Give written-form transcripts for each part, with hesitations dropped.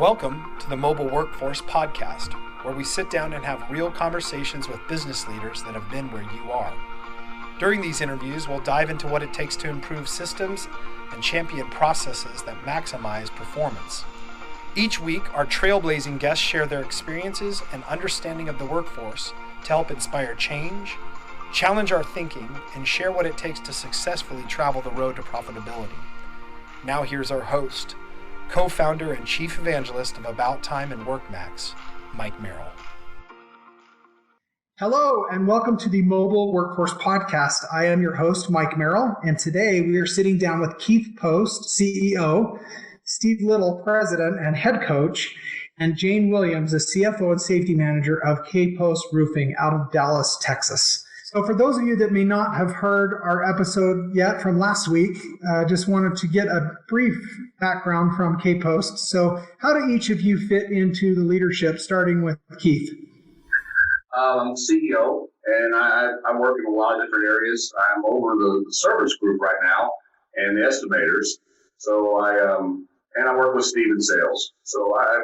Welcome to the Mobile Workforce Podcast, where we sit down and have real conversations with business leaders that have been where you are. During these interviews, we'll dive into what it takes to improve systems and champion processes that maximize performance. Each week, our trailblazing guests share their experiences and understanding of the workforce to help inspire change, challenge our thinking, and share what it takes to successfully travel the road to profitability. Now here's our host, co-founder and chief evangelist of About Time and WorkMax, Mike Merrill. Hello, and welcome to the Mobile Workforce Podcast. I am your host, Mike Merrill, and today we are sitting down with Keith Post, CEO, Steve Little, President and Head Coach, and Jayne Williams, the CFO and Safety Manager of K-Post Roofing out of Dallas, Texas. So for those of you that may not have heard our episode yet from last week, just wanted to get a brief background from K-Post. So how do each of you fit into the leadership, starting with Keith? I'm CEO, and I work in a lot of different areas. I'm over the service group right now and the estimators. So I work with Steve in sales. So I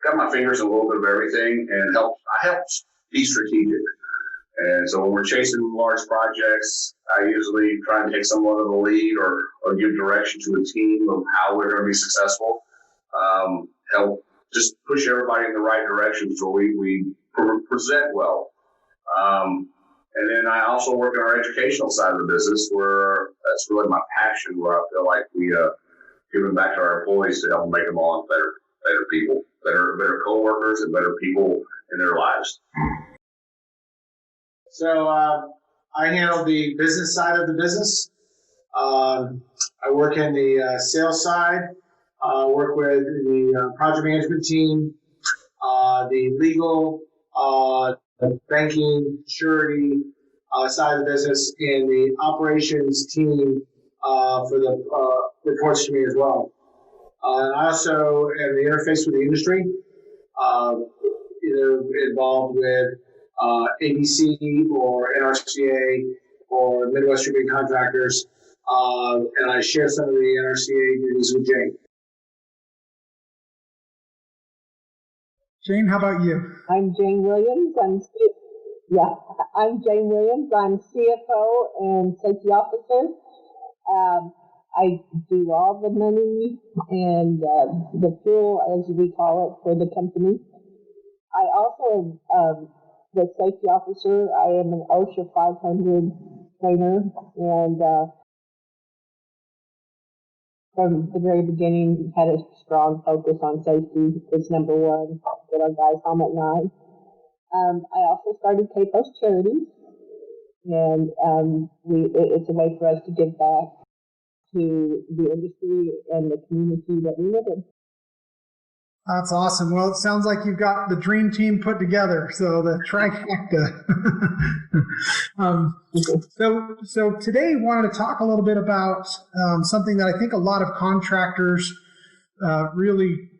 got my fingers in a little bit of everything and I help be strategic. And so when we're chasing large projects, I usually try and take somewhat of the lead or give direction to the team of how we're going to be successful. Help just push everybody in the right direction so we present well. And then I also work in our educational side of the business, where that's really my passion, where I feel like we giving back to our employees to help them make them all better people, better coworkers, and better people in their lives. So I handle the business side of the business. I work in the sales side. Work with the project management team, the legal, the banking, surety side of the business, and the operations team for the reports to me as well. I also am the interface with the industry, either involved with ABC or NRCA or Midwest Roofing Contractors, and I share some of the NRCA duties with Jayne. Jayne, how about you? I'm Jayne Williams. I'm Jayne Williams. I'm CFO and safety officer. I do all the money and the fuel, as we call it, for the company. I also the safety officer. I am an OSHA 500 trainer, and from the very beginning had a strong focus on safety. It's number one. Get our guys home at night. I also started K-Post Charities, and it's a way for us to give back to the industry and the community that we live in. That's awesome. Well, it sounds like you've got the dream team put together, so the trifecta. So today we wanted to talk a little bit about something that I think a lot of contractors really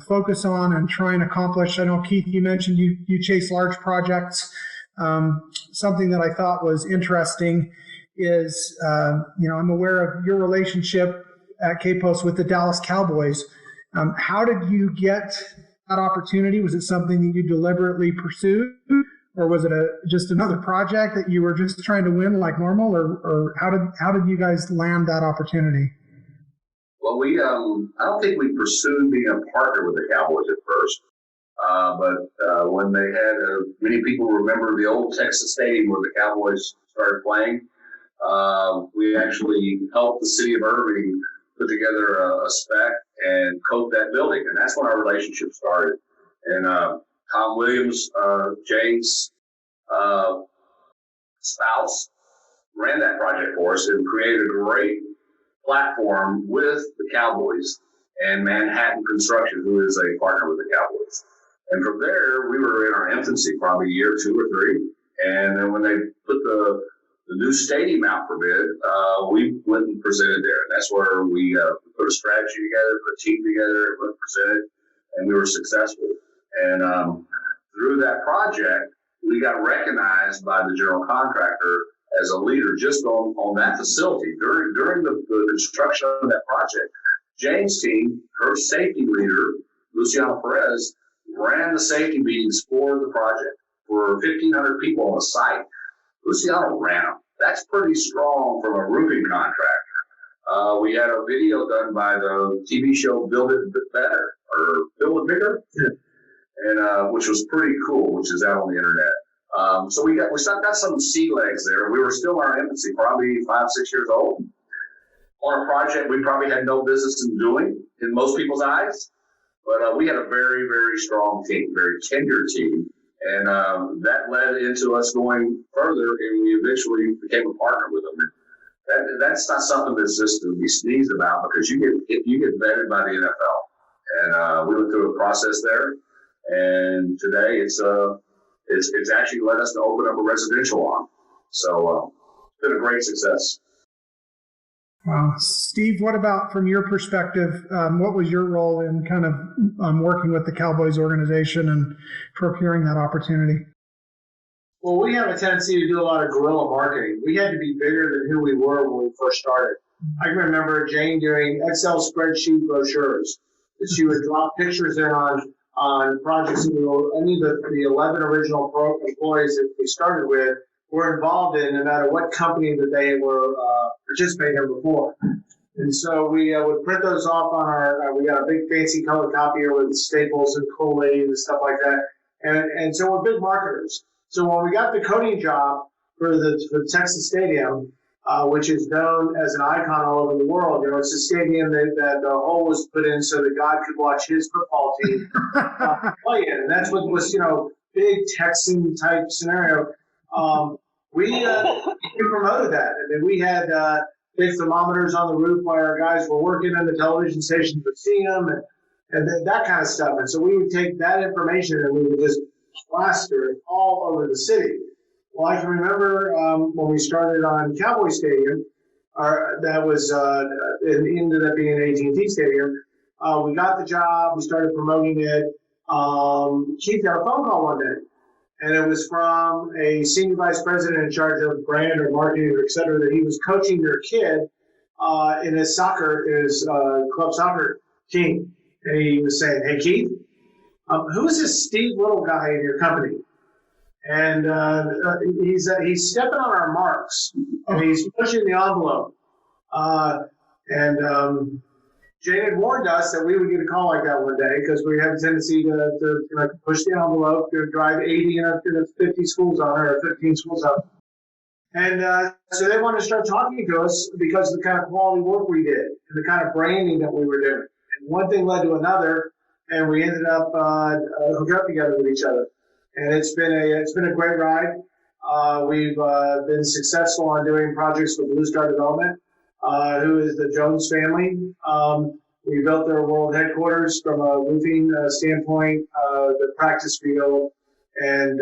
focus on and try and accomplish. I know, Keith, you mentioned you chase large projects. Something that I thought was interesting is, I'm aware of your relationship at K-Post with the Dallas Cowboys. How did you get that opportunity? Was it something that you deliberately pursued, or was it just another project that you were just trying to win like normal, or how did you guys land that opportunity? Well, I don't think we pursued being a partner with the Cowboys at first, but when they had many people remember the old Texas Stadium where the Cowboys started playing. We actually helped the city of Irving put together a spec and coat that building, and that's when our relationship started. And Tom Williams, Jayne's spouse, ran that project for us and created a great platform with the Cowboys and Manhattan Construction, who is a partner with the Cowboys. And from there, we were in our infancy, probably a year, 2 or 3. And then when they put the new stadium out for bid, we went and presented there. And that's where we put a strategy together, put a team together, went and presented, and we were successful. And through that project, we got recognized by the general contractor as a leader just on that facility. During the construction of that project, Jayne's team, her safety leader, Luciano Perez, ran the safety meetings for the project for 1,500 people on the site. Luciano ran them. That's pretty strong from a roofing contractor. We had a video done by the TV show Build It Better or Build It Bigger, and which was pretty cool, which is out on the internet. So we got some sea legs there. We were still in our infancy, probably 5-6 years old, on a project we probably had no business in doing in most people's eyes. But we had a very, very strong team, very tenured team. And that led into us going further, and we eventually became a partner with them. And that's not something that's just to be sneezed about, because you get vetted by the NFL. And we went through a process there. And today it's actually led us to open up a residential arm. So it's been a great success. Steve, what about from your perspective? What was your role in kind of working with the Cowboys organization and procuring that opportunity? Well, we have a tendency to do a lot of guerrilla marketing. We had to be bigger than who we were when we first started. I can remember Jayne doing Excel spreadsheet brochures. She would drop pictures in on projects that any of the 11 original employees that we started with were involved in, no matter what company that they were participating in before. And so we would print those off on we got a big fancy color copier with staples and collate and stuff like that. And so we're big marketers. So when we got the coating job for the Texas Stadium, which is known as an icon all over the world, it's a stadium that the hole was put in so that God could watch his football team play in. And that's what was, big Texan type scenario. We promoted that, and then we had big thermometers on the roof while our guys were working, and the television stations would see them, and that kind of stuff. And so we would take that information and we would just plaster it all over the city. Well, I can remember when we started on Cowboy Stadium, that was it ended up being AT&T Stadium. We got the job, we started promoting it. Keith got a phone call one day. And it was from a senior vice president in charge of brand or marketing or et cetera, that he was coaching their kid in his club soccer team. And he was saying, "Hey, Keith, who is this Steve Little guy in your company?" And he's stepping on our marks, and he's pushing the envelope. Jayne had warned us that we would get a call like that one day, because we have a tendency to push the envelope, to drive 80 and 50 schools on it, or 15 schools on it. And so they wanted to start talking to us because of the kind of quality work we did and the kind of branding that we were doing. And one thing led to another, and we ended up hooked up together with each other. And it's been a great ride. We've been successful on doing projects with Blue Star Development, who is the Jones family. We built their world headquarters from a roofing standpoint, the practice field, and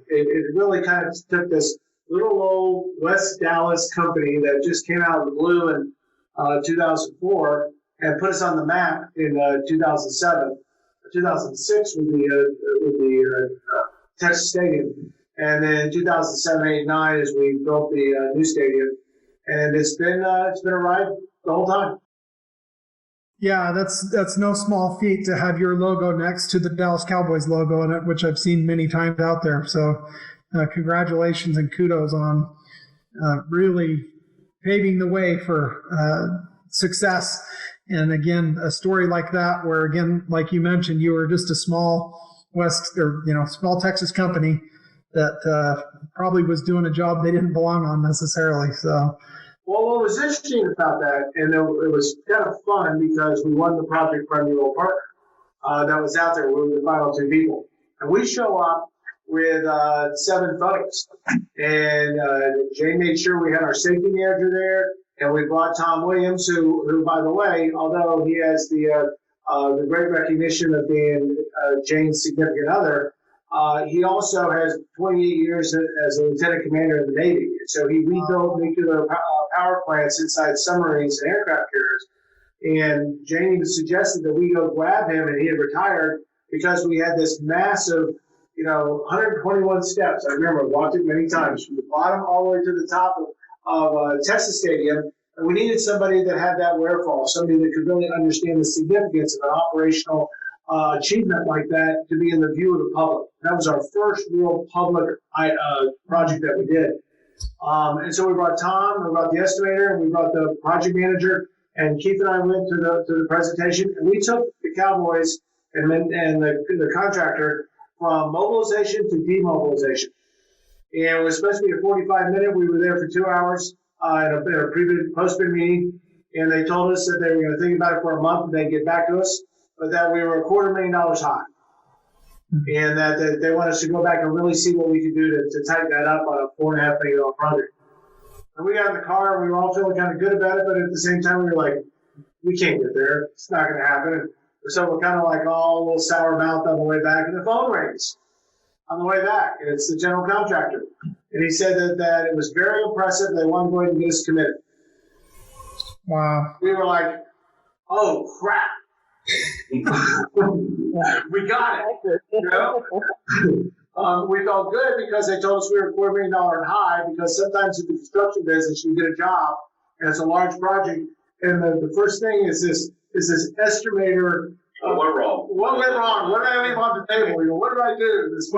it really kind of took this little old West Dallas company that just came out of the blue in 2004 and put us on the map in 2007. 2006 with the Texas Stadium, and then 2007, 8, 9 as we built the new stadium. And it's been a ride the whole time. Yeah, that's no small feat to have your logo next to the Dallas Cowboys logo in it, which I've seen many times out there. So congratulations and kudos on really paving the way for success. And again, a story like that, where again, like you mentioned, you were just a small small Texas company that probably was doing a job they didn't belong on necessarily. So. Well, what was interesting about that, and it was kind of fun because we won the project from the old partner that was out there. We were the final 2 people. And we show up with 7 photos. And Jayne made sure we had our safety manager there, and we brought Tom Williams, who by the way, although he has the great recognition of being Jayne's significant other, he also has 28 years as a lieutenant commander in the Navy. And so he rebuilt nuclear power plants inside submarines and aircraft carriers. And Jayne even suggested that we go grab him, and he had retired because we had this massive, 121 steps. I remember I walked it many times from the bottom all the way to the top of Texas Stadium. And we needed somebody that had that wherewithal, somebody that could really understand the significance of an operational achievement like that to be in the view of the public. That was our first real public project that we did. And so we brought Tom, we brought the estimator, and we brought the project manager, and Keith and I went to the presentation, and we took the Cowboys and the contractor from mobilization to demobilization. And it was supposed to be a 45-minute. We were there for 2 hours in a pre-bid, post-bid meeting, and they told us that they were going to think about it for a month and they'd get back to us, but that we were $250,000 high. And that they want us to go back and really see what we could do to tighten that up on a $4.5 million project. And we got in the car and we were all feeling kind of good about it, but at the same time we were like, we can't get there. It's not going to happen. And so we're kind of like all a little sour mouth on the way back, and the phone rings on the way back. And it's the general contractor. And he said that it was very impressive. They wanted to go ahead and get us committed. Wow. We were like, oh, crap. We got it. You know? We felt good because they told us we were $4 million high, because sometimes in the construction business you get a job and it's a large project, and the first thing is this estimator. What went wrong? What went wrong? What did I leave on the table? What did I do? This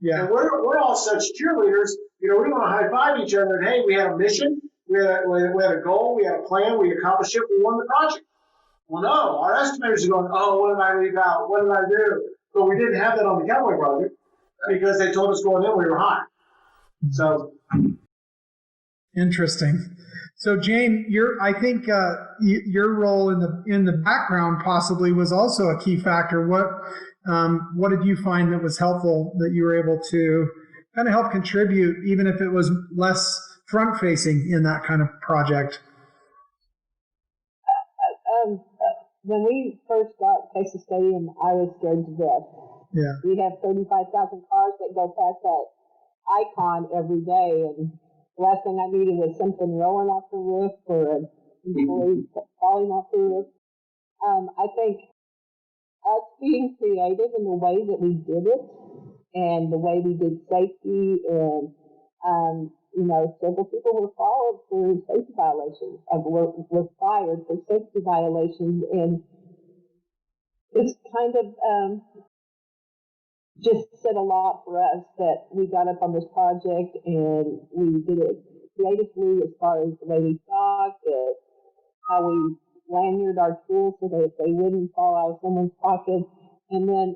Yeah. And we're all such cheerleaders. You know, we want to high five each other. And hey, we had a mission. We had a goal. We had a plan. We accomplished it. We won the project. Well, no, our estimators are going, oh, what did I leave out? What did I do? But we didn't have that on the Cowboy project because they told us going in we were high. So interesting. So Jayne, I think your role in the background possibly was also a key factor. What did you find that was helpful that you were able to kind of help contribute, even if it was less front facing in that kind of project? When we first got Texas Stadium, I was scared to death. Yeah. We have 35,000 cars that go past that icon every day, and the last thing I needed was something rolling off the roof or an employee falling off the roof. I think us being creative in the way that we did it and the way we did safety, and several people were followed for safety violations, were fired for safety violations, and it's kind of just said a lot for us that we got up on this project and we did it creatively as far as the way we talked, how we lanyard our tools so that they wouldn't fall out of someone's pocket, and then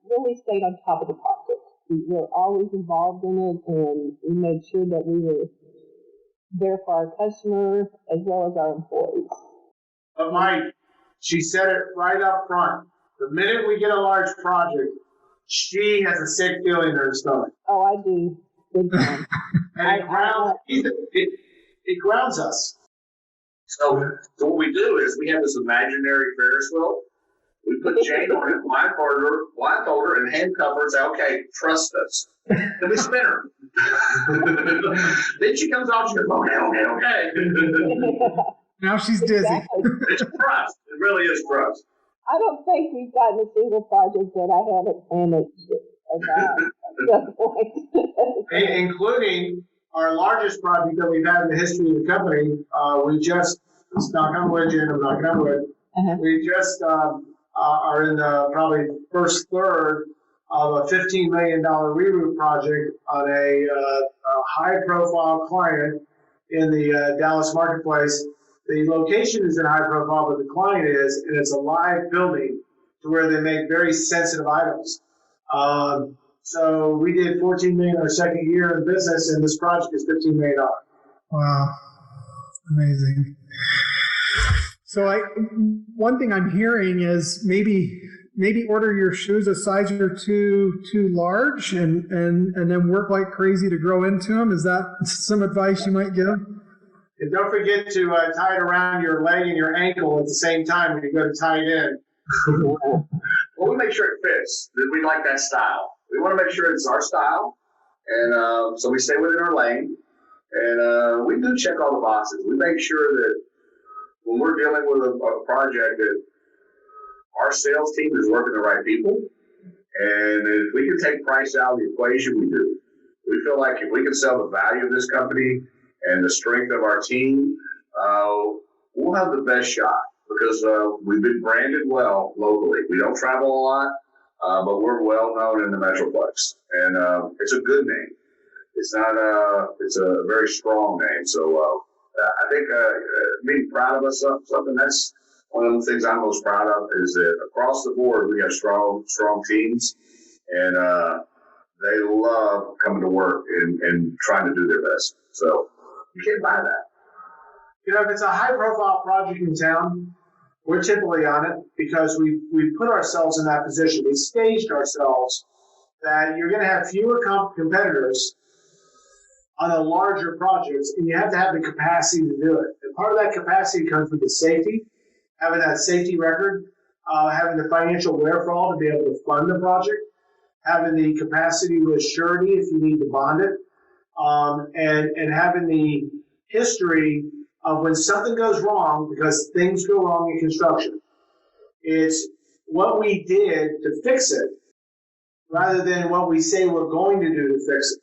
really stayed on top of the project. We were always involved in it, and we made sure that we were there for our customers as well as our employees. But Mike, she said it right up front. The minute we get a large project, she has a sick feeling in her stomach. Oh, I do. Big time. And it grounds us. So what we do is we have this imaginary Ferris wheel. We put Jayne on it, blindfold her, and handcuff her and say, okay, trust us. Then we spin her. Then she comes off, she goes, okay. Now she's dizzy. Exactly. It's trust. It really is trust. I don't think we've gotten a single project that I haven't managed. Including our largest project that we've had in the history of the company. We just, it's knock on wood, Jayne, I'm knocking on wood. We just are in the probably first third of a $15 million re-roof project on a high-profile client in the Dallas marketplace. The location is in high profile, but the client is, and it's a live building to where they make very sensitive items. So we did $14 million our second year in business, and this project is $15 million. Wow, amazing. So one thing I'm hearing is maybe order your shoes a size or two too large, and then work like crazy to grow into them. Is that some advice you might give? And don't forget to tie it around your leg and your ankle at the same time when you go to tie it in. Well, we make sure it fits. We like that style. We want to make sure it's our style, and so we stay within our lane. And we do check all the boxes. We make sure that when we're dealing with a project, that our sales team is working the right people. And if we can take price out of the equation, we do. We feel like if we can sell the value of this company and the strength of our team, we'll have the best shot. because we've been branded well locally. We don't travel a lot, but we're well known in the Metroplex, and it's a good name. It's not it's a very strong name. So I think being proud of us, something that's one of the things I'm most proud of is that across the board we have strong teams, and they love coming to work and trying to do their best. So you can't buy that. You know, if it's a high-profile project in town, we're typically on it because we put ourselves in that position. We staged ourselves that you're going to have fewer competitors on the larger projects, and you have to have the capacity to do it. And part of that capacity comes with the safety, having that safety record, having the financial wherewithal to be able to fund the project, having the capacity with surety if you need to bond it, and having the history of when something goes wrong, because things go wrong in construction. It's what we did to fix it rather than what we say we're going to do to fix it.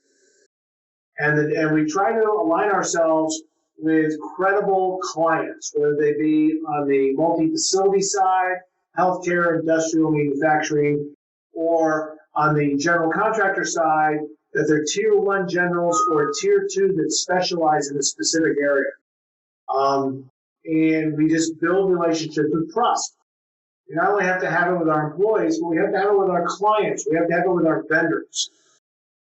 And we try to align ourselves with credible clients, whether they be on the multi-facility side, healthcare, industrial, manufacturing, or on the general contractor side, that they're tier 1 generals or tier 2 that specialize in a specific area. And we just build relationships with trust. We not only have to have it with our employees, but we have to have it with our clients. We have to have it with our vendors.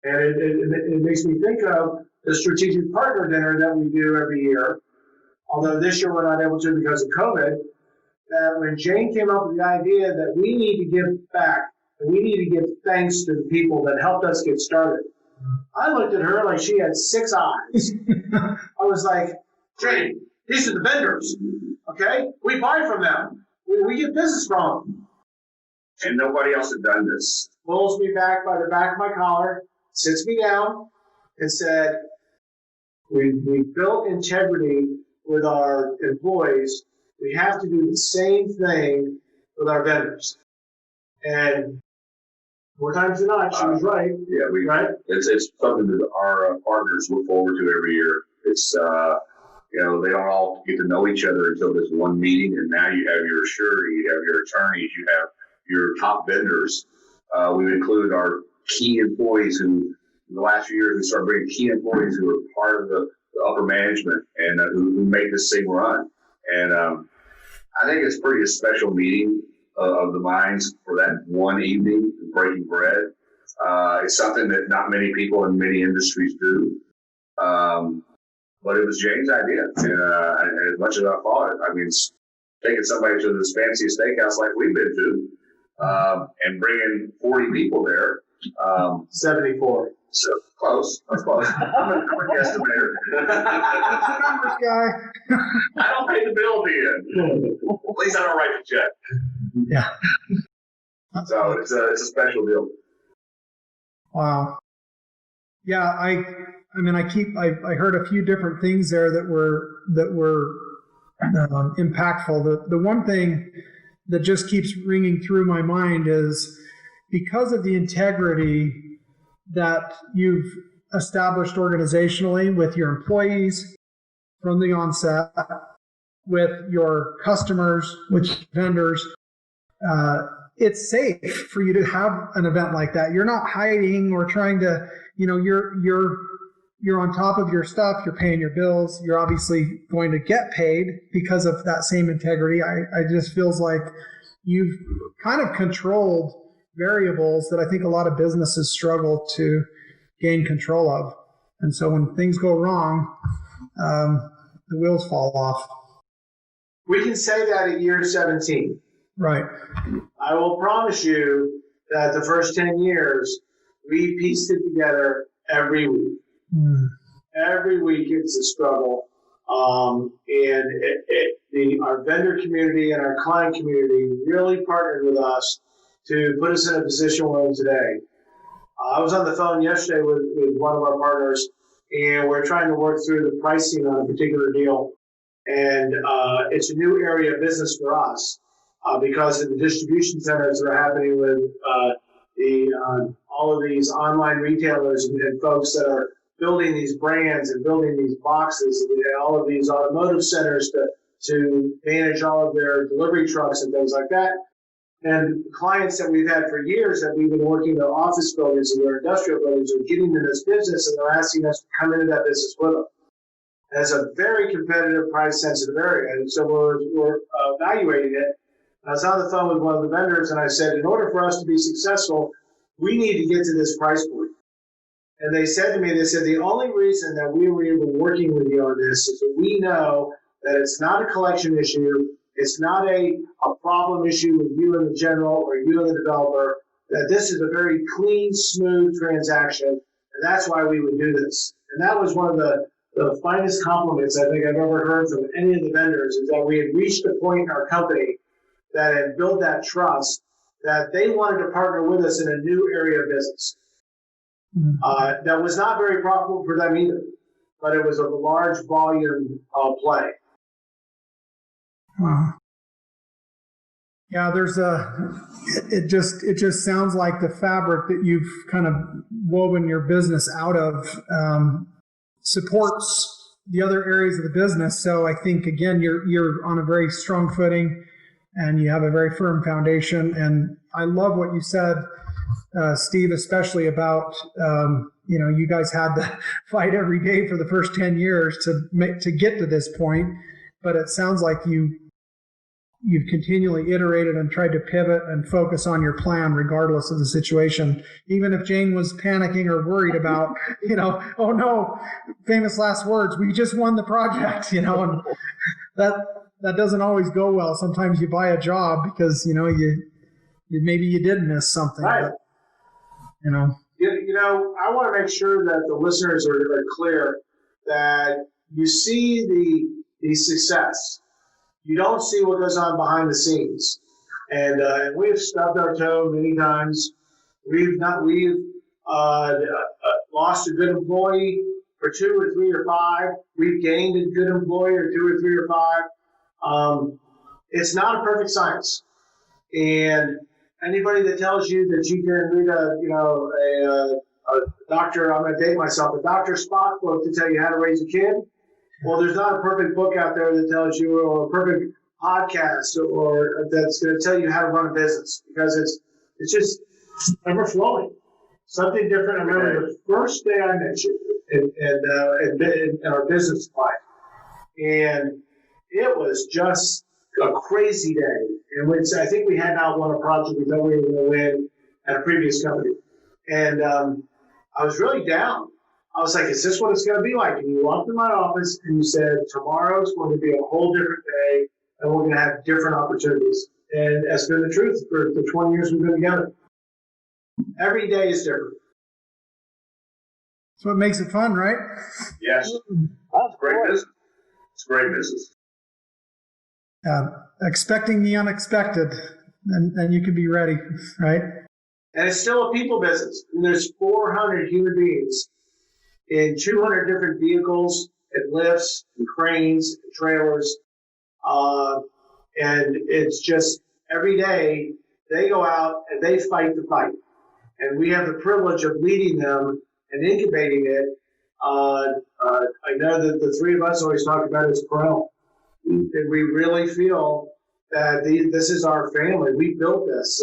And it makes me think of the strategic partner dinner that we do every year, although this year we're not able to because of COVID, that when Jayne came up with the idea that we need to give back, and we need to give thanks to the people that helped us get started, I looked at her like she had 6 eyes. I was like, Jayne, these are the vendors, okay? We buy from them. We get business from them. And nobody else had done this. Pulls me back by the back of my collar, sits me down, and said, we built integrity with our employees. We have to do the same thing with our vendors. And more times than not, she was right. Yeah, right? It's something that our partners look forward to every year. It's they don't all get to know each other until this one meeting, and now you have your surety, you have your attorneys, you have your top vendors. We've included our key employees who, in the last few years, we started bringing key employees who are part of the upper management and who make this thing run. And I think it's pretty a special meeting of the minds for that one evening, breaking bread. It's something that not many people in many industries do. But it was Jayne's idea. And as much as I fought it, I mean, taking somebody to this fancy steakhouse like we've been to, and bringing 40 people there. 74. So close. That's close. I'm a guesstimator. Numbers guy. I don't pay the bill at the end. At least I don't write the check. Yeah. So it's a special deal. Wow. Yeah, I heard a few different things there that were impactful. The one thing that just keeps ringing through my mind is because of the integrity that you've established organizationally with your employees from the onset, with your customers, with vendors, it's safe for you to have an event like that. You're not hiding or trying to, you're on top of your stuff, you're paying your bills, you're obviously going to get paid because of that same integrity. I just feels like you've kind of controlled variables that I think a lot of businesses struggle to gain control of. And so when things go wrong, the wheels fall off. We can say that at year 17. Right. I will promise you that the first 10 years, we pieced it together every week. Every week it's a struggle. And our vendor community and our client community really partnered with us to put us in a position we're in today. I was on the phone yesterday with one of our partners, and we're trying to work through the pricing on a particular deal. And it's a new area of business for us because of the distribution centers that are happening with all of these online retailers and folks that are building these brands and building these boxes, and all of these automotive centers to manage all of their delivery trucks and things like that. And clients that we've had for years that we've been working in their office buildings and their industrial buildings are getting in this business, and they're asking us to come into that business with them. And it's a very competitive, price-sensitive area, and so we're evaluating it. I was on the phone with one of the vendors, and I said, in order for us to be successful, we need to get to this price point. And they said to me, the only reason that we were even working with you on this is that we know that it's not a collection issue. It's not a problem issue with you and the general or you and the developer, that this is a very clean, smooth transaction, and that's why we would do this. And that was one of the finest compliments I think I've ever heard from any of the vendors, is that we had reached a point in our company that had built that trust that they wanted to partner with us in a new area of business. That was not very profitable for them either, but it was a large volume play. Wow. Yeah, it just sounds like the fabric that you've kind of woven your business out of supports the other areas of the business. So I think, again, you're on a very strong footing and you have a very firm foundation. And I love what you said, Steve, especially about, you guys had to fight every day for the first 10 years to get to this point. But it sounds like you've continually iterated and tried to pivot and focus on your plan regardless of the situation. Even if Jayne was panicking or worried about, oh no, famous last words, we just won the project, and that doesn't always go well. Sometimes you buy a job because, maybe you did miss something. Right. But, I want to make sure that the listeners are clear that you see the success. You don't see what goes on behind the scenes. And we've stubbed our toe many times. We've lost a good employee for 2 or 3 or 5. We've gained a good employee or 2 or 3 or 5. It's not a perfect science. And anybody that tells you that you can read a doctor, I'm going to date myself, a Dr. Spock book to tell you how to raise a kid. Well, there's not a perfect book out there that tells you, or a perfect podcast, or that's going to tell you how to run a business, because it's just ever flowing. Something different. I remember the first day I met you in our business life, and it was just a crazy day. And I think we had not won a project we thought we were going to win at a previous company, and I was really down. I was like, is this what it's going to be like? And you walked in my office and you said, tomorrow's going to be a whole different day and we're going to have different opportunities. And that's been the truth for the 20 years we've been together. Every day is different. That's what makes it fun, right? Yes. It's great business. It's great business. Expecting the unexpected, and you can be ready, right? And it's still a people business. And there's 400 human beings in 200 different vehicles and lifts and cranes and trailers. And it's just every day they go out and they fight the fight. And we have the privilege of leading them and incubating it. I know that the three of us always talk about it as parental. And we really feel that this is our family. We built this.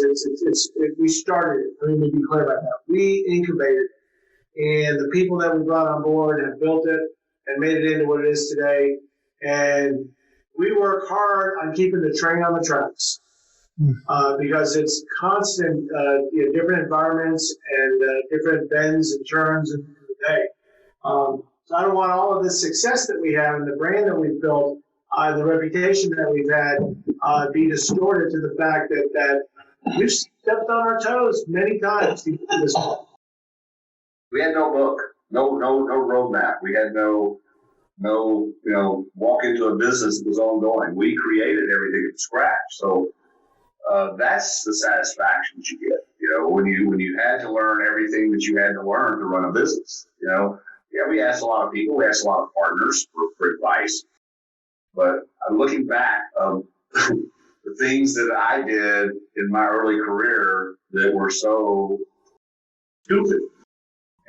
We started it. Let me be clear about that. We incubated it. And the people that we brought on board have built it and made it into what it is today. And we work hard on keeping the train on the tracks because it's constant, different environments and different bends and turns in the day. So I don't want all of the success that we have and the brand that we've built, the reputation that we've had, be distorted to the fact that we've stepped on our toes many times to get to this point. We had no book, no roadmap. We had no walk into a business that was ongoing. We created everything from scratch. So that's the satisfaction that you get. When you had to learn everything that you had to learn to run a business. We asked a lot of people, we asked a lot of partners for advice. But I'm looking back, the things that I did in my early career that were so stupid.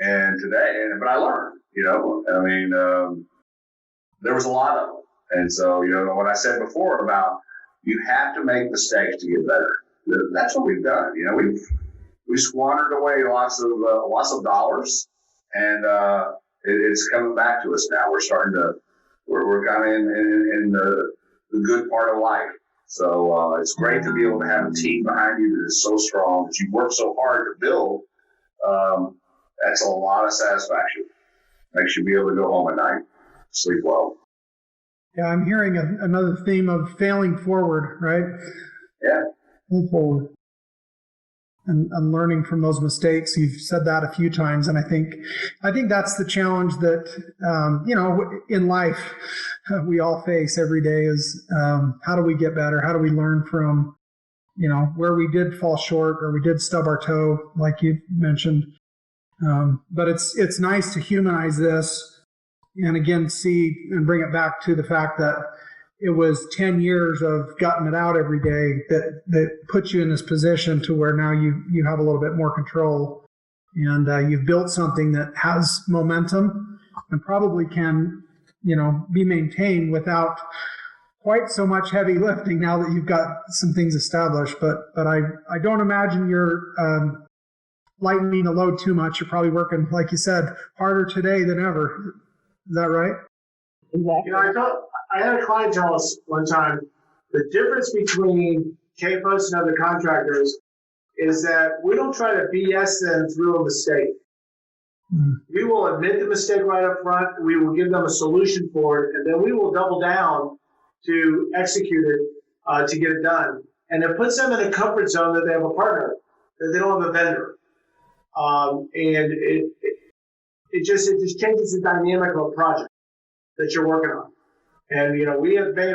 And today, but I learned, there was a lot of them. And so, what I said before about you have to make mistakes to get better. That's what we've done. We squandered away lots of dollars, and it's coming back to us now. We're kind of in the good part of life. So it's great to be able to have a team behind you that is so strong, that you work so hard to build. That's a lot of satisfaction. Makes you be able to go home at night, sleep well. Yeah, I'm hearing another theme of failing forward, right? Yeah. Move forward. And learning from those mistakes. You've said that a few times, and I think that's the challenge that in life we all face every day is how do we get better? How do we learn from where we did fall short or we did stub our toe, like you mentioned. But it's nice to humanize this, and again see and bring it back to the fact that it was 10 years of gutting it out every day that puts you in this position to where now you have a little bit more control, and you've built something that has momentum and probably can, be maintained without quite so much heavy lifting now that you've got some things established. But I don't imagine you're lightening the load too much. You're probably working, like you said, harder today than ever. Is that right? Exactly. I had a client tell us one time, the difference between K-Post and other contractors is that we don't try to BS them through a mistake. We will admit the mistake right up front. We will give them a solution for it, and then we will double down to execute it to get it done. And it puts them in a comfort zone that they have a partner, that they don't have a vendor. And it just changes the dynamic of a project that you're working on. And, we've had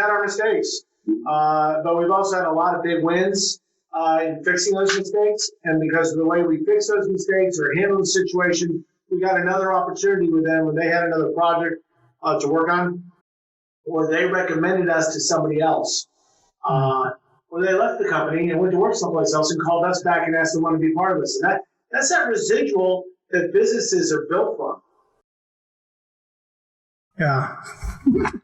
our mistakes, but we've also had a lot of big wins in fixing those mistakes. And because of the way we fix those mistakes or handle the situation, we got another opportunity with them when they had another project to work on, or they recommended us to somebody else. Or they left the company and went to work someplace else and called us back and asked them to want to be part of this. And that's that residual that businesses are built from. Yeah,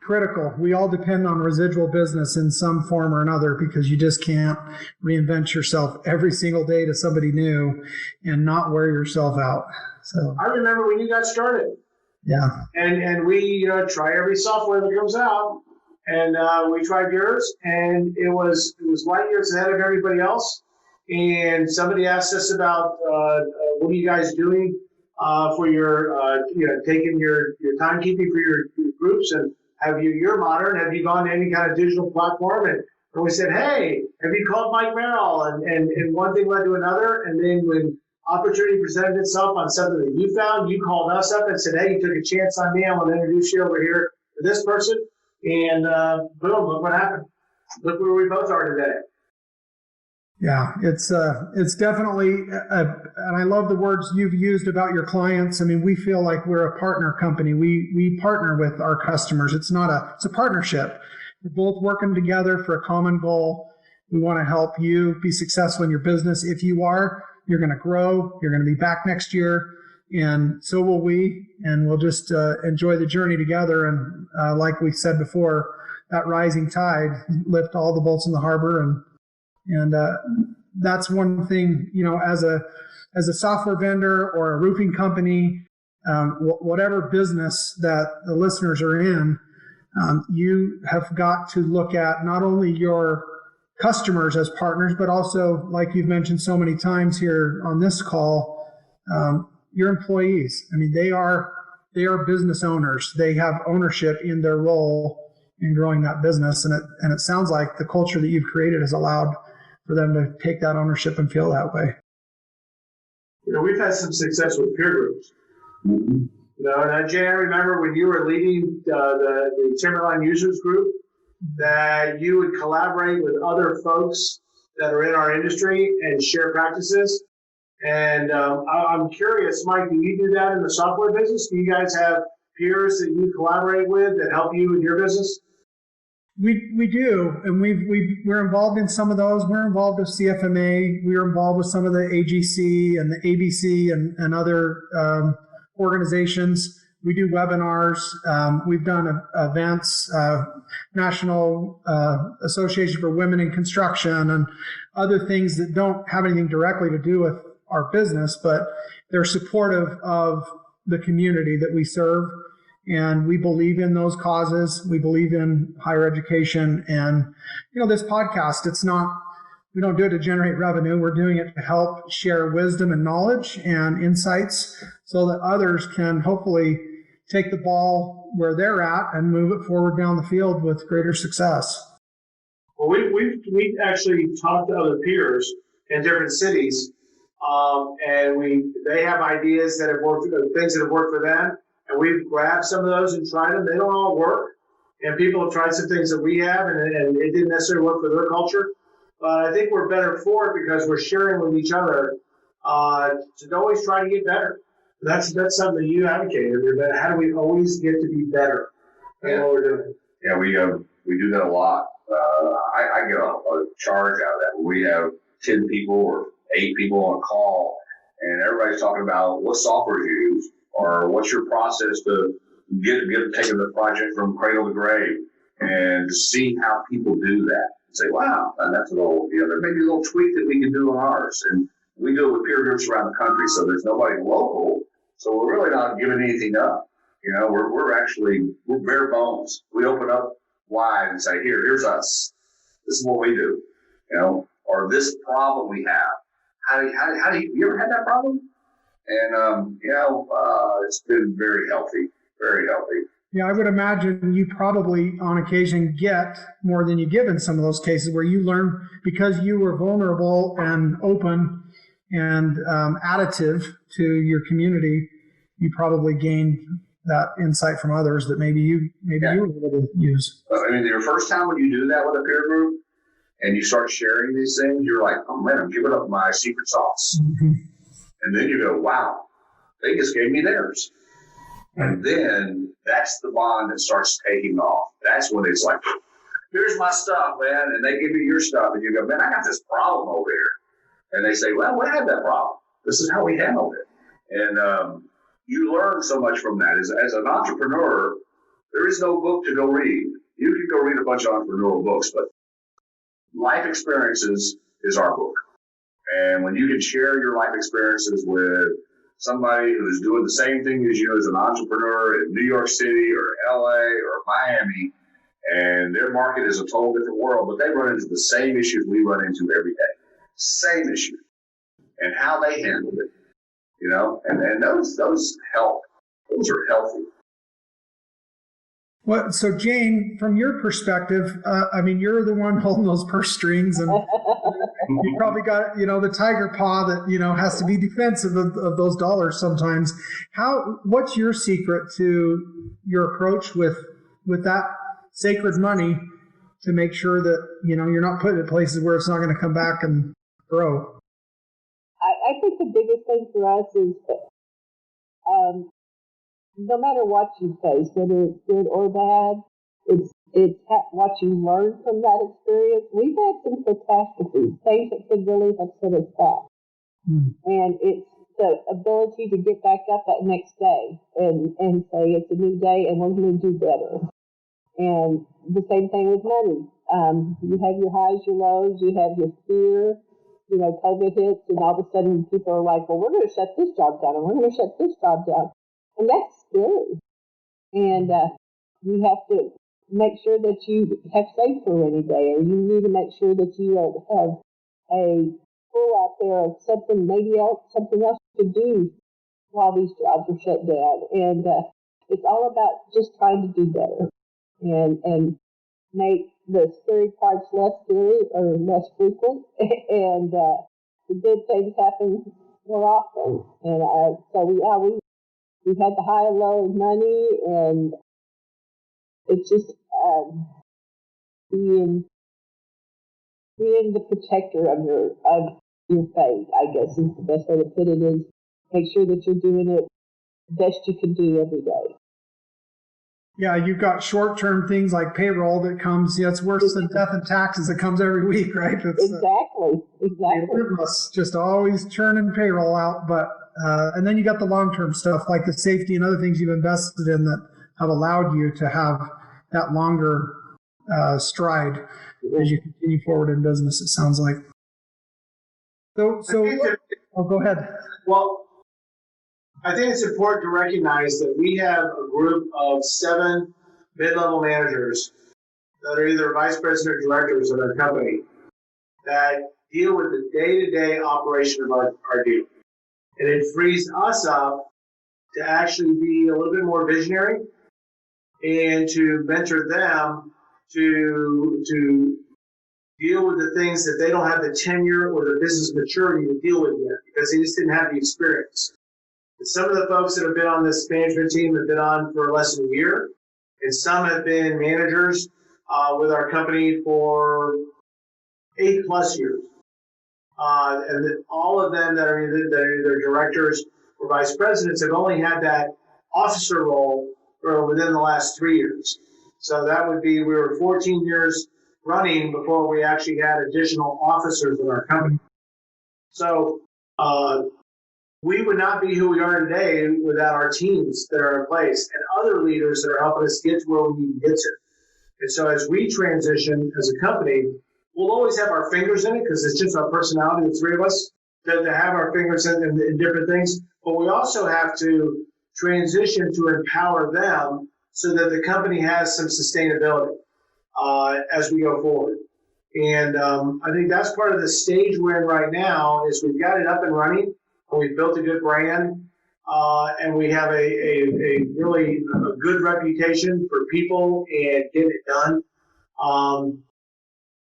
critical. We all depend on residual business in some form or another, because you just can't reinvent yourself every single day to somebody new and not wear yourself out. So I remember when you got started. Yeah. And we try every software that comes out, and we tried yours, and it was light years ahead of everybody else. And somebody asked us about what are you guys doing for your, taking your timekeeping for your groups, and you're modern, have you gone to any kind of digital platform? And we said, hey, have you called Mike Merrill? And one thing led to another. And then when opportunity presented itself on something that you found, you called us up and said, hey, you took a chance on me. I'm going to introduce you over here to this person. And boom, look what happened. Look where we both are today. Yeah, it's definitely, and I love the words you've used about your clients. I mean, we feel like we're a partner company. We partner with our customers. It's a partnership. We're both working together for a common goal. We want to help you be successful in your business. If you are, you're going to grow. You're going to be back next year, and so will we. And we'll just enjoy the journey together. And like we said before, that rising tide lift all the boats in the harbor. And that's one thing, as a software vendor or a roofing company, whatever business that the listeners are in, you have got to look at not only your customers as partners, but also, like you've mentioned so many times here on this call, your employees. I mean, they are business owners. They have ownership in their role in growing that business. And it sounds like the culture that you've created has allowed for them to take that ownership and feel that way. We've had some success with peer groups. Mm-hmm. And Jay, I remember when you were leading the Timberline Users Group, that you would collaborate with other folks that are in our industry and share practices. And I'm curious, Mike, do you do that in the software business? Do you guys have peers that you collaborate with that help you in your business? We do, and we're involved in some of those. We're involved with CFMA. We're involved with some of the AGC and the ABC and other organizations. We do webinars. We've done events, National Association for Women in Construction, and other things that don't have anything directly to do with our business, but they're supportive of the community that we serve. And we believe in those causes. We believe in higher education. And, this podcast, we don't do it to generate revenue. We're doing it to help share wisdom and knowledge and insights so that others can hopefully take the ball where they're at and move it forward down the field with greater success. Well, we've actually talked to other peers in different cities, and they have ideas that have worked, things that have worked for them, and we've grabbed some of those and tried them. They don't all work, and people have tried some things that we have, and it didn't necessarily work for their culture. But I think we're better for it because we're sharing with each other to always try to get better. That's something that you advocated. But how do we always get to be better at what we're doing? Yeah, we do that a lot. I get a charge out of that. We have 10 people or 8 people on a call, and everybody's talking about what software you use or what's your process to get taking the project from cradle to grave, and to see how people do that. Say, wow, and that's a little, there may be a little tweak that we can do on ours. And we do it with peer groups around the country, so there's nobody local. So we're really not giving anything up. We're bare bones. We open up wide and say, here's us. This is what we do, or this problem we have. How do you ever had that problem? And, it's been very healthy, very healthy. Yeah, I would imagine you probably on occasion get more than you give in some of those cases where you learn because you were vulnerable and open and additive to your community. You probably gained that insight from others that maybe you were able to use. Your first time when you do that with a peer group and you start sharing these things, you're like, oh man, I'm giving up my secret sauce. Mm-hmm. And then you go, wow, they just gave me theirs. And then that's the bond that starts taking off. That's when it's like, here's my stuff, man. And they give you your stuff. And you go, man, I got this problem over here. And they say, well, we had that problem. This is how we handled it. And you learn so much from that. As an entrepreneur, there is no book to go read. You can go read a bunch of entrepreneurial books, but life experiences is our book. And when you can share your life experiences with somebody who's doing the same thing as you as an entrepreneur in New York City or LA or Miami, and their market is a total different world, but they run into the same issues we run into every day. Same issue. And how they handled it, and those help. Those are healthy. Well, so Jayne, from your perspective, you're the one holding those purse strings, and you probably got, the tiger paw that, has to be defensive of those dollars sometimes. What's your secret to your approach with that sacred money to make sure that, you're not putting it in places where it's not going to come back and grow? I think the biggest thing for us is no matter what you face, whether it's good or bad, it's what you learn from that experience. We've had some catastrophes, things that could really have set us back. And it's the ability to get back up that next day and say it's a new day and we're going to do better. And the same thing with money. You have your highs, your lows, you have your fear. COVID hits and all of a sudden people are like, well, we're going to shut this job down and we're going to shut this job down. And that's scary. And you have to make sure that you have saved for a rainy day, or you need to make sure that you have a pool out there of something else to do while these jobs are shut down. And it's all about just trying to do better and make the scary parts less scary or less frequent, and the good things happen more often. And so we've had the high and low of money, and it's just being the protector of your faith, I guess is the best way to put it, is make sure that you're doing it the best you can do every day. Yeah, you've got short-term things like payroll that comes, it's worse than death and taxes that comes every week, right? Exactly. Just always churning payroll out, but And then you got the long-term stuff like the safety and other things you've invested in that have allowed you to have that longer stride as you continue forward in business, it sounds like. So go ahead. Well, I think it's important to recognize that we have a group of 7 mid-level managers that are either vice president or directors of our company that deal with the day-to-day operation of our deal. And it frees us up to actually be a little bit more visionary and to mentor them to deal with the things that they don't have the tenure or the business maturity to deal with yet because they just didn't have the experience. And some of the folks that have been on this management team have been on for less than a year, and some have been managers with our company for 8+ years. And all of them that are either directors or vice presidents have only had that officer role within the last 3 years. So that would be, we were 14 years running before we actually had additional officers in our company. So we would not be who we are today without our teams that are in place and other leaders that are helping us get to where we need to get to. And so as we transition as a company, we'll always have our fingers in it because it's just our personality, the 3 of us, to have our fingers in different things. But we also have to transition to empower them so that the company has some sustainability as we go forward. And I think that's part of the stage we're in right now is we've got it up and running, and we've built a good brand, and we have a really good reputation for people and getting it done.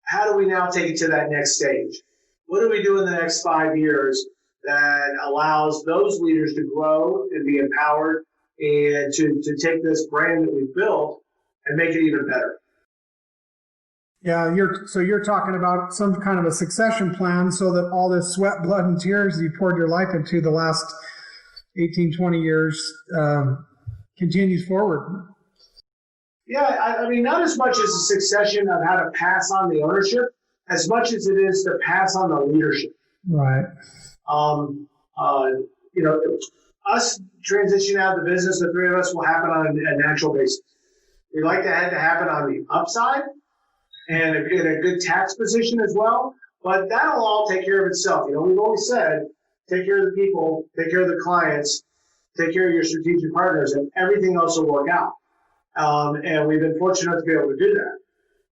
How do we now take it to that next stage? What do we do in the next 5 years that allows those leaders to grow and be empowered and to take this brand that we've built and make it even better? Yeah, you're talking about some kind of a succession plan so that all this sweat, blood, and tears you poured your life into the last 18, 20 years continues forward. Yeah, I mean, not as much as a succession of how to pass on the ownership, as much as it is to pass on the leadership. Right. Us transitioning out of the business, the 3 of us, will happen on a natural basis. We like to have to happen on the upside and a good tax position as well, but that'll all take care of itself. We've always said, take care of the people, take care of the clients, take care of your strategic partners, and everything else will work out. And we've been fortunate to be able to do that.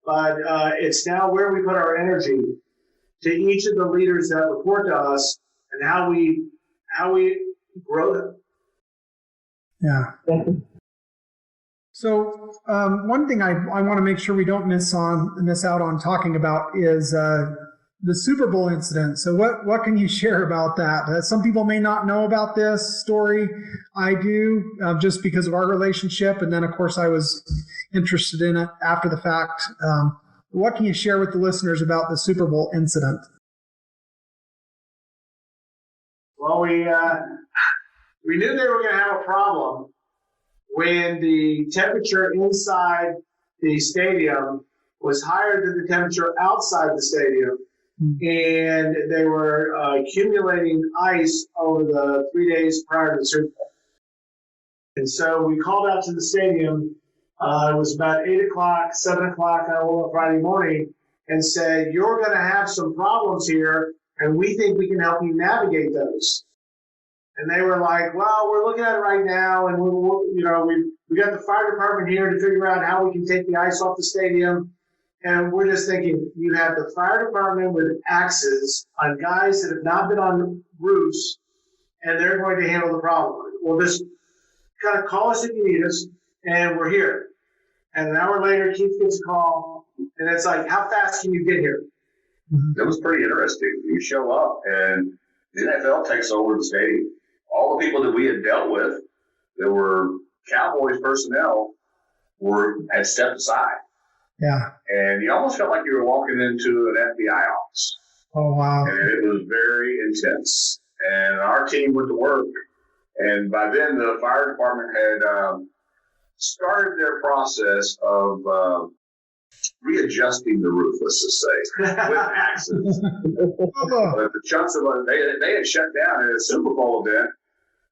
But it's now where we put our energy to each of the leaders that report to us and how we grow them. Yeah. So one thing I want to make sure we don't miss out on talking about is the Super Bowl incident. So what can you share about that? Some people may not know about this story. I do, just because of our relationship. And then, of course, I was interested in it after the fact. What can you share with the listeners about the Super Bowl incident? Well, we knew they were going to have a problem when the temperature inside the stadium was higher than the temperature outside the stadium. And they were accumulating ice over the 3 days prior to the Super Bowl. And so we called out to the stadium. It was about 8 o'clock, 7 o'clock on Friday morning, and said, "You're going to have some problems here, and we think we can help you navigate those." And they were like, "Well, we're looking at it right now, and we got the fire department here to figure out how we can take the ice off the stadium." And we're just thinking, you have the fire department with axes on guys that have not been on roofs, and they're going to handle the problem. Well, just kind of call us if you need us, and we're here. And an hour later, Keith gets a call, and it's like, how fast can you get here? It was pretty interesting. You show up, and the NFL takes over the stadium. All the people that we had dealt with that were Cowboys personnel had stepped aside. Yeah. And you almost felt like you were walking into an FBI office. Oh, wow. And it was very intense. And our team went to work. And by then, the fire department had started their process of readjusting the roof, let's just say, with axes. But the chunks of it, they had shut down at a Super Bowl event.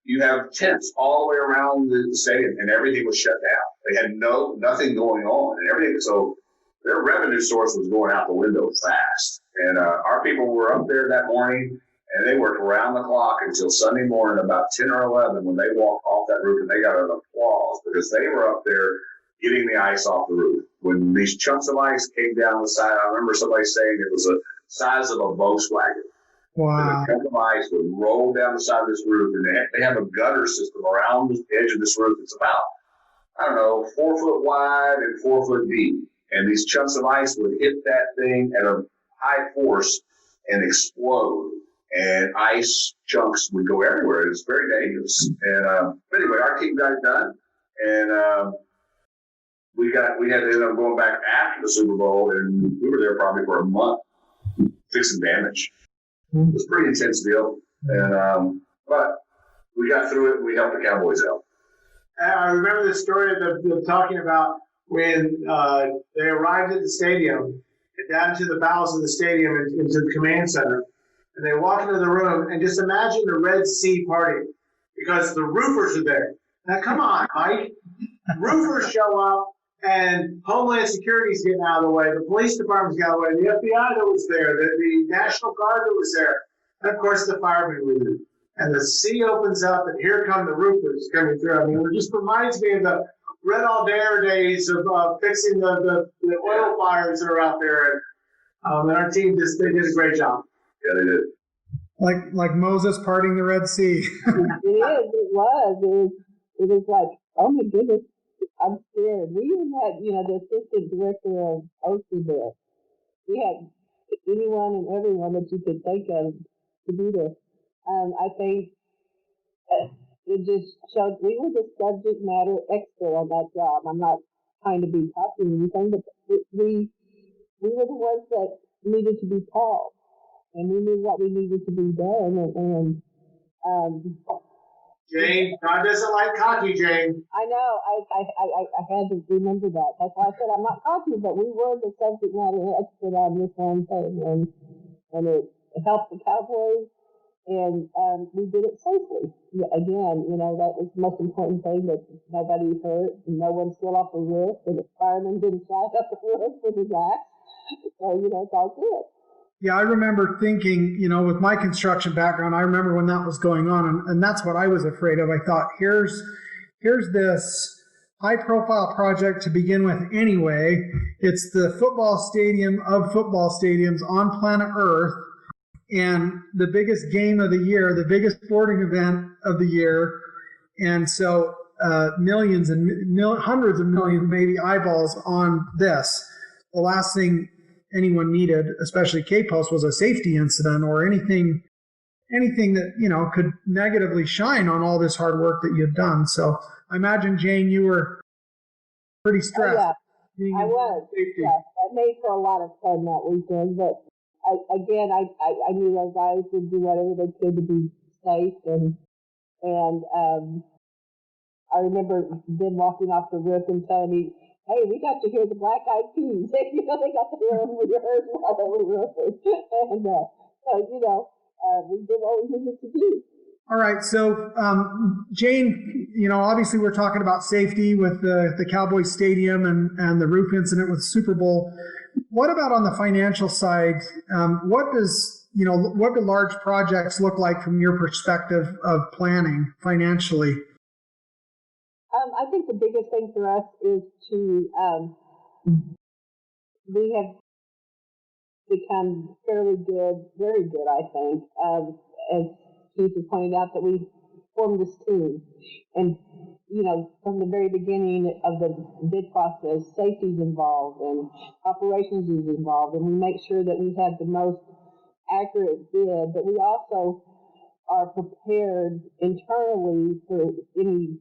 you have tents all the way around the stadium, and everything was shut down. They had nothing going on, and everything. So their revenue source was going out the window fast. And our people were up there that morning, and they worked around the clock until Sunday morning, about 10 or 11, when they walked off that roof, and they got an applause because they were up there getting the ice off the roof. When these chunks of ice came down the side, I remember somebody saying it was the size of a Volkswagen. Wow. And a chunk of ice would roll down the side of this roof, and they have a gutter system around the edge of this roof. It's about, 4 foot wide and 4 foot deep. And these chunks of ice would hit that thing at a high force and explode. And ice chunks would go everywhere. It was very dangerous. And anyway, our team got it done. And we had to end up going back after the Super Bowl, and we were there probably for a month fixing damage. It was a pretty intense deal. And but we got through it, and we helped the Cowboys out. I remember the story of them talking about when they arrived at the stadium and down to the bowels of the stadium into the command center. And they walk into the room, and just imagine the Red Sea party because the roofers are there. Now, come on, Mike. Roofers show up, and Homeland Security's getting out of the way. The police department's got out of the way. The FBI that was there. The National Guard that was there. And, of course, the firemen were there. And the sea opens up, and here come the roofers coming through. I mean, it just reminds me of the Red All Dare days of fixing the oil fires that are out there. And our team they did a great job. Yeah, they did. Like Moses parting the Red Sea. It was like, oh my goodness, I'm scared. We even had, the assistant director of OSHA there. We had anyone and everyone that you could think of to be there. I think it just showed we were the subject matter expert on that job. I'm not trying to be cocky or anything, but we were the ones that needed to be called. And we knew what we needed to be done, Jayne, God doesn't like cocky, Jayne. I know. I had to remember that. That's why I said I'm not cocky, but we were the subject matter expert on this one thing, and it helped the Cowboys, and we did it safely. Again, that was the most important thing, that nobody hurt, and no one fell off the roof, and the fireman didn't fly up the roof with his axe. So it's all good. Yeah, I remember thinking, with my construction background, I remember when that was going on, and that's what I was afraid of. I thought, here's this high-profile project to begin with anyway. It's the football stadium of football stadiums on planet Earth, and the biggest game of the year, the biggest sporting event of the year, and so millions and hundreds of millions, maybe, eyeballs on this. The last thing anyone needed, especially K-Post, was a safety incident or anything that could negatively shine on all this hard work that you've done. So I imagine, Jayne, you were pretty stressed. Oh, yeah. I was. Yeah, that made for a lot of fun that weekend. But I knew our guys would do whatever they could to be safe, and I remember them walking off the roof and telling me, hey, we got to hear the Black Eyed Peas. They got to hear them rehearse while they were roofing. And we did what we needed to do. All right. So, Jayne, obviously we're talking about safety with the Cowboys Stadium and the roof incident with Super Bowl. What about on the financial side? What do large projects look like from your perspective of planning financially? I think the biggest thing for us is to, we have become fairly good, very good, I think, as Keith has pointed out, that we formed this team. And, from the very beginning of the bid process, safety is involved and operations is involved, and we make sure that we have the most accurate bid, but we also are prepared internally for any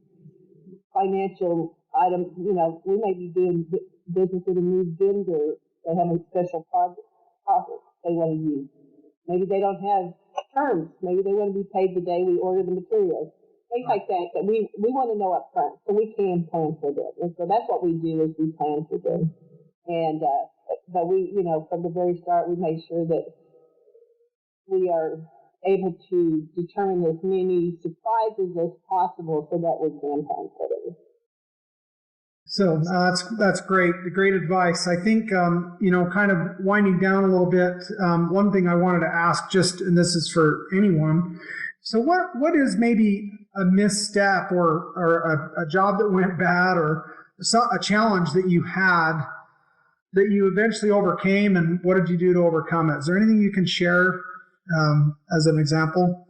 financial items. We may be doing business with a new vendor. They have a special project they want to use. Maybe they don't have terms. Maybe they want to be paid the day we order the materials. Things like that we want to know up front, so we can plan for them. And so that's what we do, is we plan for them. And but we, from the very start, we made sure that we are able to determine as many surprises as possible so that we can plan for them. So that's great. Great advice. I think, kind of winding down a little bit, one thing I wanted to ask, and this is for anyone. So what is maybe a misstep or a job that went bad or a challenge that you had that you eventually overcame, and what did you do to overcome it? Is there anything you can share as an example?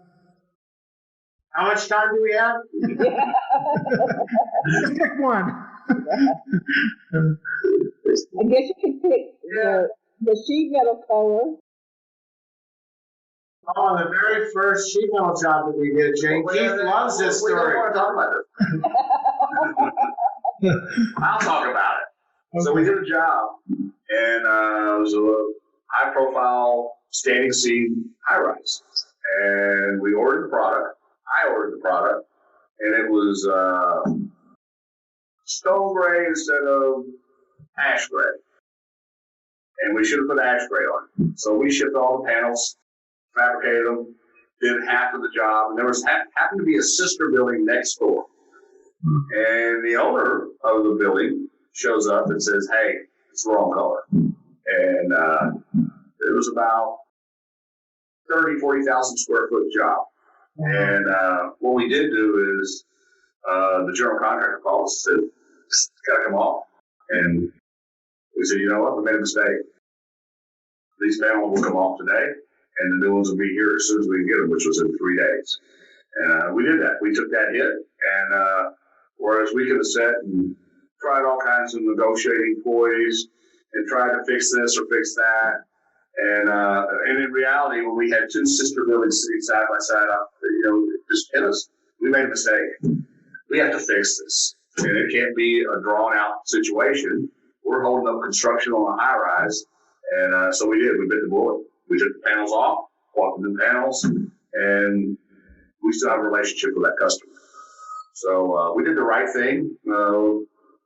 How much time do we have? Just pick one. I guess you could pick the sheet metal color. Oh, the very first sheet metal job that we did, Jayne. Keith loves this story. We don't want to talk about it. I'll talk about it. Okay. So we did a job, and it was a high-profile standing seam high-rise. And we ordered the product. I ordered the product, and it was stone gray instead of ash gray. And we should have put ash gray on it. So we shipped all the panels, fabricated them, did half of the job, and there happened to be a sister building next door. And the owner of the building shows up and says, "Hey, it's the wrong color." And it was about 40,000 square foot job. And what we did do is the general contractor called us and said, "It's got to come off." And we said, "You know what? We made a mistake. These panels will come off today, and the new ones will be here as soon as we can get them," which was in 3 days. And we did that. We took that hit. And whereas we could have sat and tried all kinds of negotiating ploys and tried to fix this or fix that. And in reality, when we had two sister buildings sitting side by side, it just hit us. We made a mistake. We have to fix this. And it can't be a drawn-out situation. We're holding up construction on a high-rise. And so we did. We bit the bullet. We took the panels off, bought the new panels, and we still have a relationship with that customer. So we did the right thing.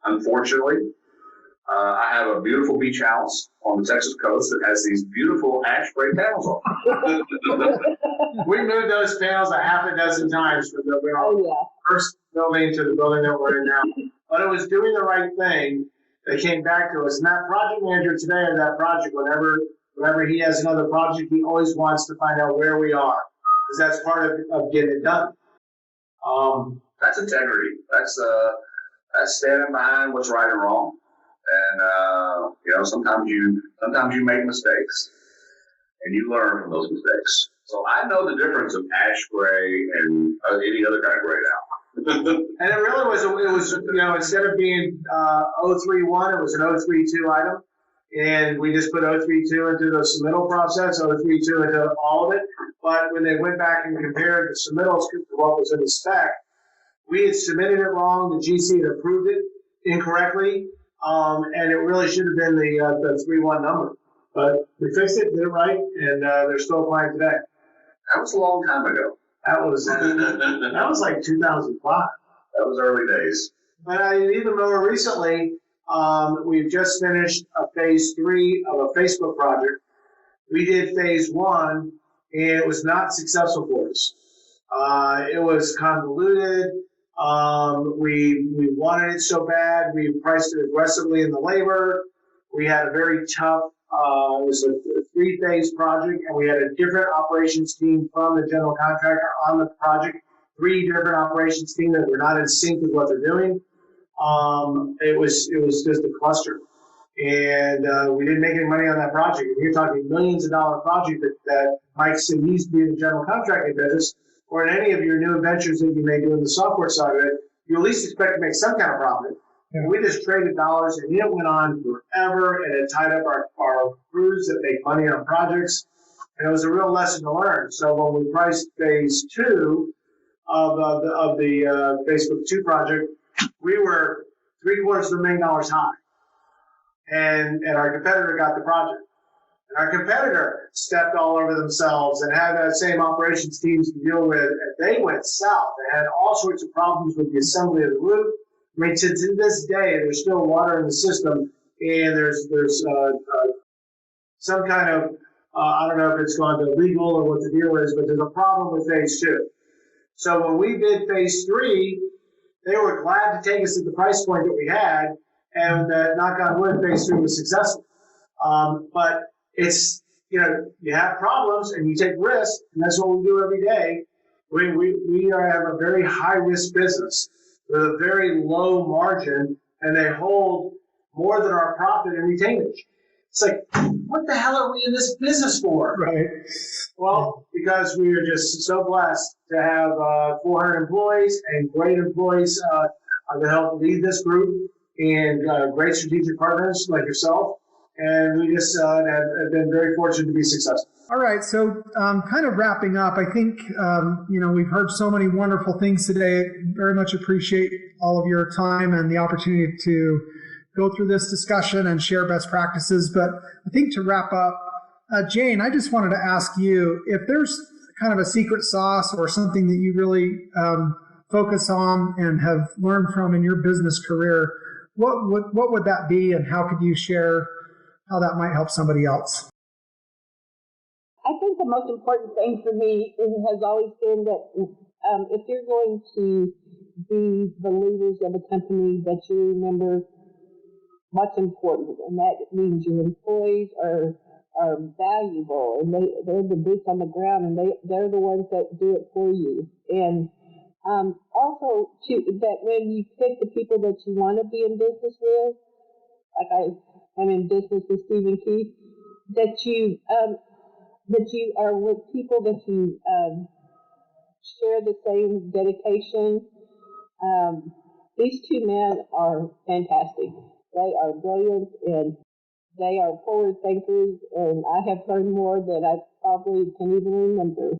Unfortunately, I have a beautiful beach house on the Texas coast that has these beautiful ash gray panels on it. We moved those panels a half a dozen times from the first building to the building that we're in now. But it was doing the right thing that came back to us. And that project manager today of that project, whenever he has another project, he always wants to find out where we are, because that's part of getting it done. That's integrity. That's standing behind what's right and wrong. And sometimes you make mistakes, and you learn from those mistakes. So I know the difference of ash gray and any other kind of gray now. And it really was instead of being 031, it was an 032 item, and we just put 032 into the submittal process, 032 into all of it. But when they went back and compared the submittals to what was in the spec, we had submitted it wrong. The GC had approved it incorrectly, and it really should have been the 31 number. But we fixed it, did it right, and they're still applying today. That was a long time ago. That was like 2005. That was early days. But even more recently, we've just finished a phase 3 of a Facebook project. We did phase 1, and it was not successful for us. It was convoluted. We wanted it so bad. We priced it aggressively in the labor. We had a very tough, it was a 3-phase project, and we had a different operations team from the general contractor on the project, 3 different operations teams that were not in sync with what they're doing. It was just a cluster. And we didn't make any money on that project. And you're talking millions of dollar project that Mike said used to be in the general contracting business, or in any of your new ventures that you may do in the software side of it, you at least expect to make some kind of profit. And we just traded dollars, and it went on forever, and it tied up our crews that make money on projects. And it was a real lesson to learn. So when we priced phase 2 of the Facebook 2 project, we were $750,000 high. And our competitor got the project. And our competitor stepped all over themselves and had that same operations teams to deal with. And they went south. They had all sorts of problems with the assembly of the roof. I mean, to this day, there's still water in the system, and there's some kind of I don't know if it's gone to legal or what the deal is, but there's a problem with phase 2. So when we bid phase 3, they were glad to take us at the price point that we had, and knock on wood, phase 3 was successful. But it's, you have problems and you take risks, and that's what we do every day. We have a very high-risk business with a very low margin, and they hold more than our profit and retainage. It's like, what the hell are we in this business for? Right. Well, because we are just so blessed to have 400 employees and great employees to help lead this group, and great strategic partners like yourself. And we just have been very fortunate to be successful. All right. So kind of wrapping up, I think, we've heard so many wonderful things today. Very much appreciate all of your time and the opportunity to go through this discussion and share best practices. But I think to wrap up, Jayne, I just wanted to ask you if there's kind of a secret sauce or something that you really focus on and have learned from in your business career. What would that be, and how could you share how that might help somebody else? I think the most important thing for me has always been that if you're going to be the leaders of a company, that you remember what's important, and that means your employees are valuable, and they're the boots on the ground, and they're the ones that do it for you. And also, that when you pick the people that you want to be in business with, like I'm in business with Steve and Keith, that you are with people that you share the same dedication. These two men are fantastic. They are brilliant, and they are forward thinkers, and I have learned more than I probably can even remember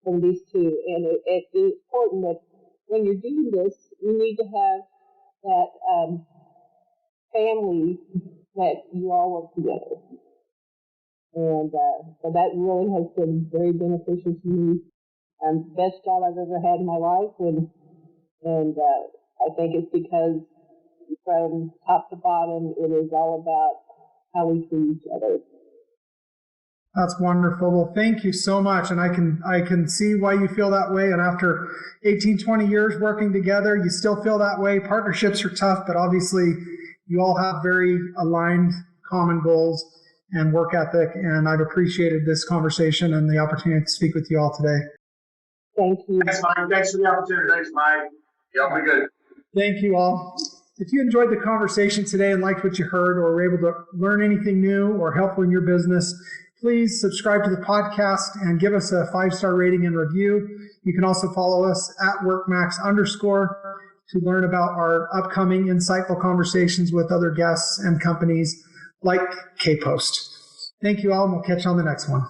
from these two. And it is important that when you're doing this, you need to have that family that you all work together. And so that really has been very beneficial to me. Best job I've ever had in my life, and I think it's because from top to bottom, it is all about how we treat each other. That's wonderful. Well, thank you so much. And I can see why you feel that way. And after 18, 20 years working together, you still feel that way. Partnerships are tough, but obviously you all have very aligned common goals and work ethic. And I've appreciated this conversation and the opportunity to speak with you all today. Thank you. Thanks, Mike. Thanks for the opportunity. Thanks, Mike. Y'all be good. Thank you all. If you enjoyed the conversation today and liked what you heard, or were able to learn anything new or helpful in your business, please subscribe to the podcast and give us a 5-star rating and review. You can also follow us at WorkMax_ to learn about our upcoming insightful conversations with other guests and companies like KPost. Thank you all, and we'll catch you on the next one.